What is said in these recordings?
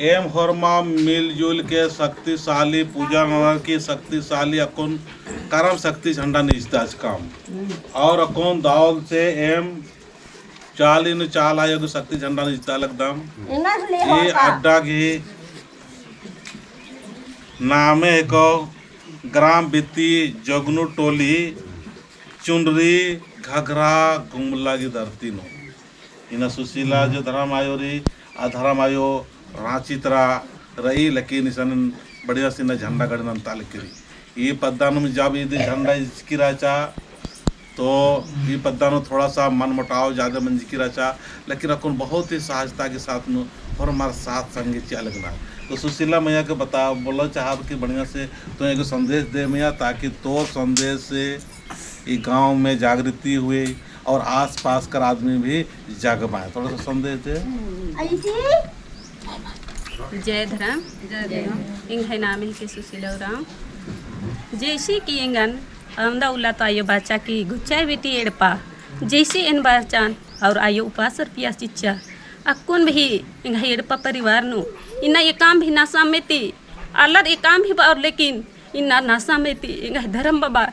M होरमा मिलजुल के शक्तिशाली पूजा की शक्तिशाली अकुन करम शक्ति झंडा निजताज काम और अकुन दावल से एम चालीन चाल आयोग शक्ति झंडा निजता लगदम ये अड्डा की नामे को ग्राम बित्ती जगनू टोली चुनरी घघरा गुमला की धरती नो इन सुशीला जो धर्म आयो री धर्म आयो रांची तरा रही लेकिन इसन बढ़िया सी न झंडा गड़न ताल करी ये पद्दानु में जब ये झंडा जिकिरा चा तो ये पद्दानु थोड़ा सा मन मुटाव ज़्यादा मन जिकिरा चा लेकिन अपन बहुत ही सहजता के साथ में और हमारा साथ संगे चा लगना तो सुशीला मैया के बता बोला चाह कि बढ़िया से तो एक संदेश दे मैया ताकि तो संदेश से ये गांव में जागृति हुई और आस-पास कर आदमी भी जाग पाए थोड़ा सा संदेश दे। जय धर्म इंग है नाम है के सुशीला राम जैसे कि इंगन अमदा उल्ला तो आयो बच्चा की गुच्चा बेटी एड़पा जैसे इन बच्चान और आयो उपासर पिया चिच्चा अकुन भी इंग एड़पा परिवार नु इन्ना ये काम भी ना सामेती अलर ये काम भी और लेकिन इन्ना ना सामेती इंग धर्म बाबा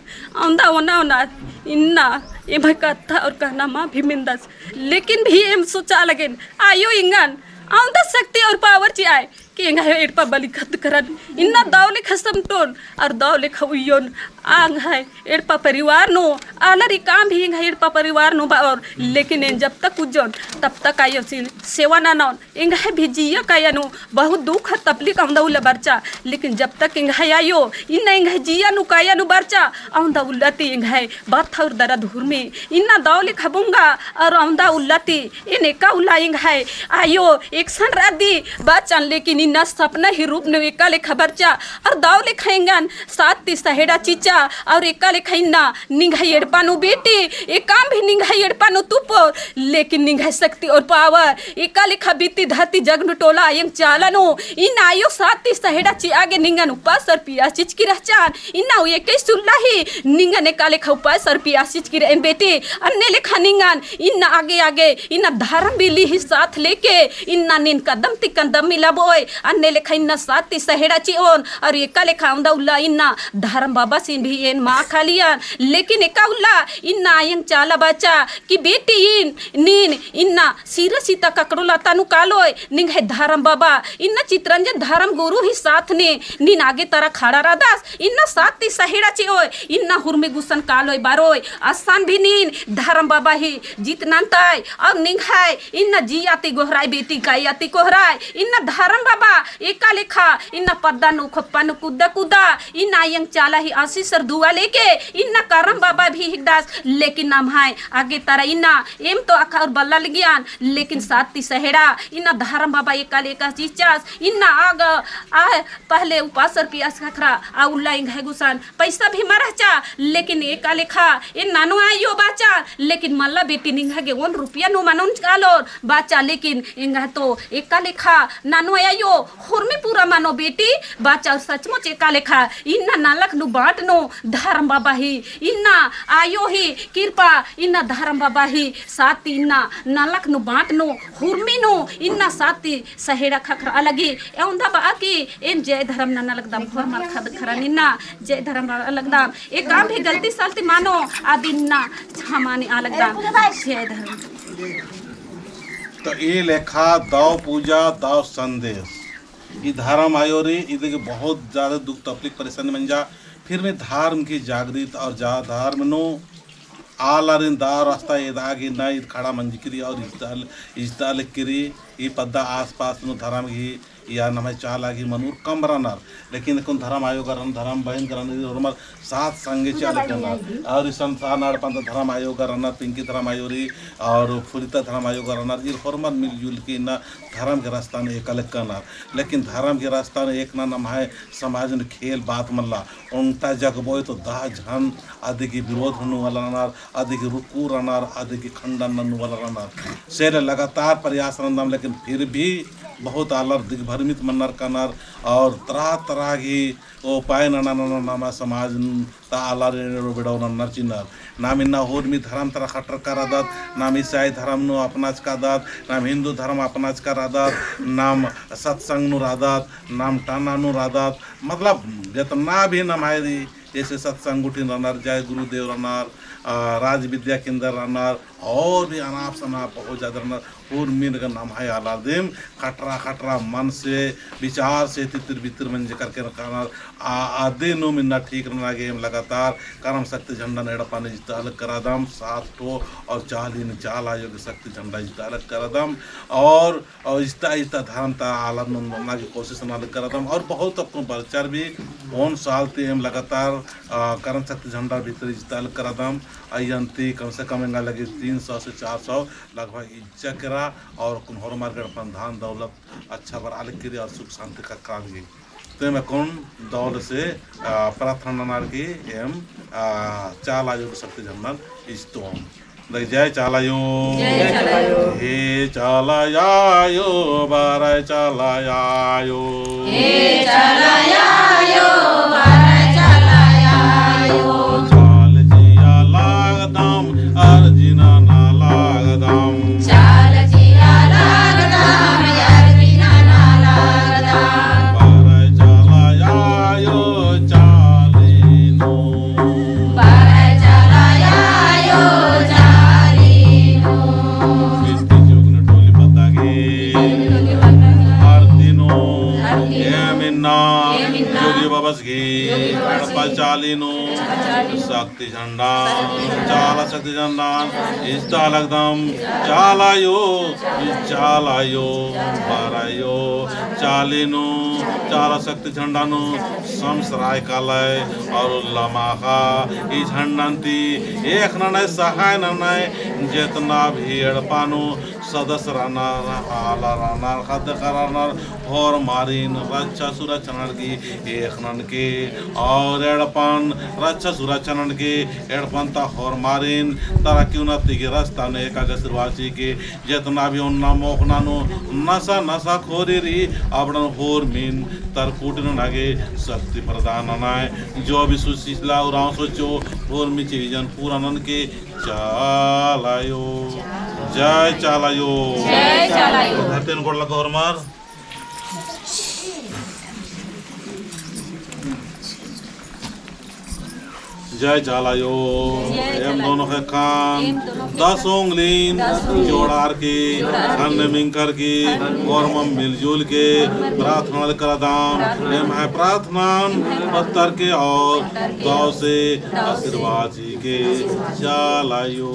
औंदा ओना ओना इन्ना ये भाई कथा और कहना माँ भी मिंदस लेकिन भी एम सोचा लगे आयो इंगन औंदा शक्ति और पावर ची आए कि इंगा एड़पा बलि खत करन इन्ना दावले खसम टोन और दावले खउयोन आंग है एड़पा परिवार नो आलरी काम भी इंगा एड़पा परिवार नो और लेकिन जब तक उजोन तब तक आयो सेवा ना नौन इंगा भिजिया काया नो बहुत दुख तकलीफ औंदा उला बरचा लेकिन जब तक इंगा आयो इन्ना इंगा जिया नु काया नु बरचा औंदा उल्लाती इंगा बात और दरा धुर में इन्ना दावले खबूंगा और औंदा उल्लाती इने का उल्ला इंगा आयो एक सन रादी बच्चा लेकिन इन्ना सपना ही रूप ने एका ले खबर चा और दाव ले खाएंगन साथ ती सहेड़ा चीचा और एका ले खाइना निंघाई एड़पानु बेटी एक काम भी निंघाई एड़पानु तुपो लेकिन निंघाई शक्ति और पावर एका ले खबीती धरती जगनु टोला आयंग चालानो इन आयो साथ ती सहेड़ा ची आगे निंगन उपास सर पिया चिच की रहचान इन्ना ये के सुल्ला ही निंगन एका ले खउपास सर पिया चिच की रह बेटी अन्ने ले खानिंगन इन्ना आगे आगे इन्ना धर्म बिली ही साथ लेके इन्ना निन कदम ती कदम मिला बोय अन्ने लेखा इन्ना साथी सहेड़ा ची ओन और एका लेखा औंदा उल्ला इन्ना धर्म बाबा सिन भी एन माँ खालियान लेकिन एका उल्ला इन्ना आयंग चाला बच्चा कि बेटी इन नीन इन्ना सीरा सीता ककड़ो लाता नु कालोय निंग है धर्म बाबा इन्ना चित्रंजन धर्म गुरु ही साथ ने नीन आगे तरह खड़ा रादास इन्ना साथी सहेड़ा ची ओय इन्ना हुरमे गुसन कालोय बारोय आसान भी नीन धर्म बाबा ही जितना ताय और निंग है इन्ना जी आती गोहराय बेटी काई आती कोहराय इन्ना धर्म बाबा एका लेखा इन्ना पद्दा नु खप्पा नु कुदा कुदा इन्ना आयंग चाला ही आशीष सर दुआ लेके इन्ना करम बाबा भी हिकदास लेकिन नाम है आगे तारा इन्ना एम तो अखा और बल्ला लगियान लेकिन साथी सहेड़ा इन्ना धर्म बाबा एका लेका चीचास इन्ना आग आ पहले उपासर पियास खखरा आ उल्ला इंग है गुसान पैसा भी मरह चा लेकिन एका लेखा इन नानो आयो बाचा लेकिन मल्ला बेटी निंग है गे 1 रुपया नु मानून कालोर बाचा लेकिन इंग तो एका लेखा नानो आयो हुरमे पूरा मानो बेटी बाचा सचमुच एका लेखा इन्ना नालक नु बाट नो धर्म बाबा ही इन्ना आयो ही कृपा इन्ना धर्म बाबा ही साथी इन्ना नालक नु बाट नो हुरमी नो इन्ना साथी सहेड़ा खखरा अलगी औंदा बा की एन जय धर्म ना लगदम फरमाल खद खरा निन्ना जय धर्म लगदम एक काम भी गलती सलती मानो आदिन्ना हमाने अलगदम जय धर्म तो ये लेखा दाव पूजा दाव संदेश ये धर्म आयो रे इधर बहुत ज़्यादा दुख तकलीफ परेशानी बन जा फिर में धर्म की जागृत और जा धर्म नो आलारिन दा रास्ता ये दागी ना ये खड़ा मंजिकरी और इज्ताल करी ये पद्दा आसपास नो धर्म की या नमे चाला की मनूर कम रनर लेकिन कौन धर्म आयोग रन धर्म बहन करन हमार साथ संगे चाल करनर और इस संस्थान आड़ पंत धर्म आयोग रनर पिंकी धर्म आयोरी और फुरिता धर्म आयोग रनर ये हरमर मिलजुल के ना धर्म के रास्ता ने एक अलग करनर लेकिन धर्म के रास्ता ने एक ना नम है समाज में खेल बात मल्ला उनता जग बोए तो दाह झन आदि की विरोध होने वाला रनर आदि की रुकू रनर आदि की खंडन वाला रनर से लगातार प्रयास रनम लेकिन फिर भी बहुत आलर दिग्भ्रमित मन्नर कनर और तरह तरह की ओ पाए नाना नाना नामा समाज ता आलर बेड़ो नन्नर चिन्नर नाम इन्ना होर मी धर्म तरह खटर कर आदत नाम ईसाई धर्म नो अपनाच का आदत नाम हिंदू धर्म अपनाच कर आदत नाम सत्संग नु आदत नाम टाना नु आदत मतलब जितना भी नमायरी जैसे सत्संग उठी रनर जय गुरुदेव रनर राज विद्या केंद्र रनर और भी अनाप शनाप बहुत ज़्यादा रनर पूर्व मीन का नाम है आलादिम खटरा खटरा मन से विचार से तितर बितर मंज करके रखना आधे नो मिन्ना ठीक रहना गेम लगातार करम शक्ति झंडा नेड़ा पाने जितना अलग करा दम 7 ठो और 40 चाल आयोग शक्ति झंडा जितना अलग करा दम और इस्ता इस्ता धर्म ता आलम बनना की कोशिश अलग करा दम और बहुत अपने बलचर भी 5 साल तेम लगातार करम शक्ति झंडा भीतर जितना अलग करा दम अयंती कम से कम इंगा लगे 300 से 400 लगभग इज्जा करा और कुनहर मार्केट अपन धान दौलत अच्छा पर अलग करी और सुख शांति का काम की तो मैं कौन दौड़ से प्रार्थना नार की एम चाल आयोग शक्ति झंडा इस्तो जय चालायो हे चालायो बाराय चालायो हे चालायो बाराय चालायो चाल जिया लागदम अर्जिना ना लागदम चाल जिया लागदम अर्जिना ना लागदम बाराय चालायो चालिनो बाराय चालायो चालिनो कीर्ति जोगन टोली बतागे आरतीनो एमिन्ना जोगी बाबस की हड़प्पा चालीनो शक्ति झंडा चाला शक्ति झंडा इस्ता लगदम चालायो बारायो चालीनो चाला शक्ति झंडा नो समसराय कालय और लमाखा ई झंडंती एक ननय सहाय ननय जितना भीड़ पानो सदस्य रानार आला रानार खाद्य करानार और मारिन रक्षा सुरक्षा की एक नन के और एड़पान रक्षा सुरक्षा के एड़पन ता और मारिन तारा क्यों ना तिगे रास्ता ने एक अगस्त्रवासी के जितना भी उन्ना मोखना नो नशा नशा खोरी री अपना होर मीन तर कूटन नागे शक्ति प्रदान नाय जो भी सुशीला और सोचो होर मी चीजन पूरा नन के चालायो जय चालायो जय चालायो धरती को लगा और मार जय चालायो एम दोनों के कान 10 उंगलीन जोड़ार की अन्य मिंकर की और मम मिलजुल के प्रार्थना करा दाम एम है प्रार्थना पत्थर के और गाँव से आशीर्वाद जी के चालायो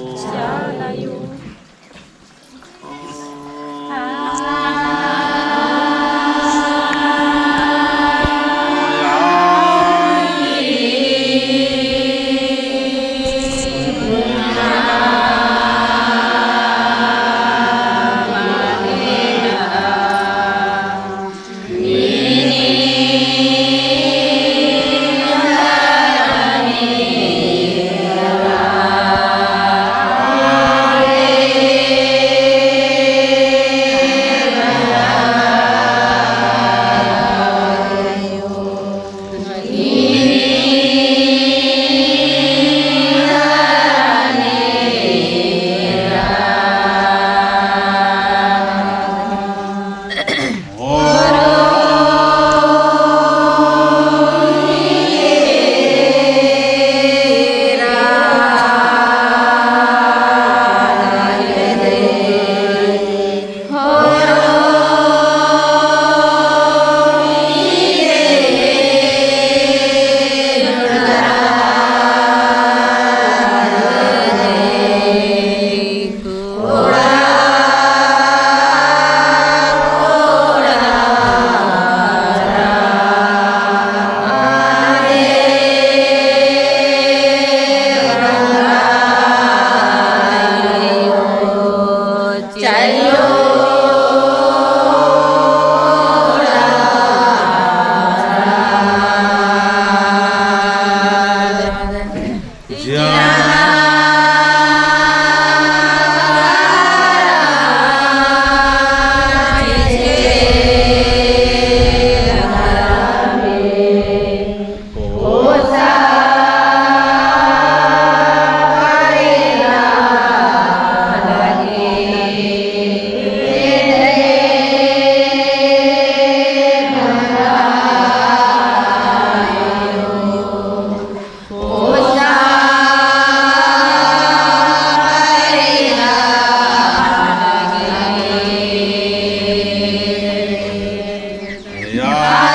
या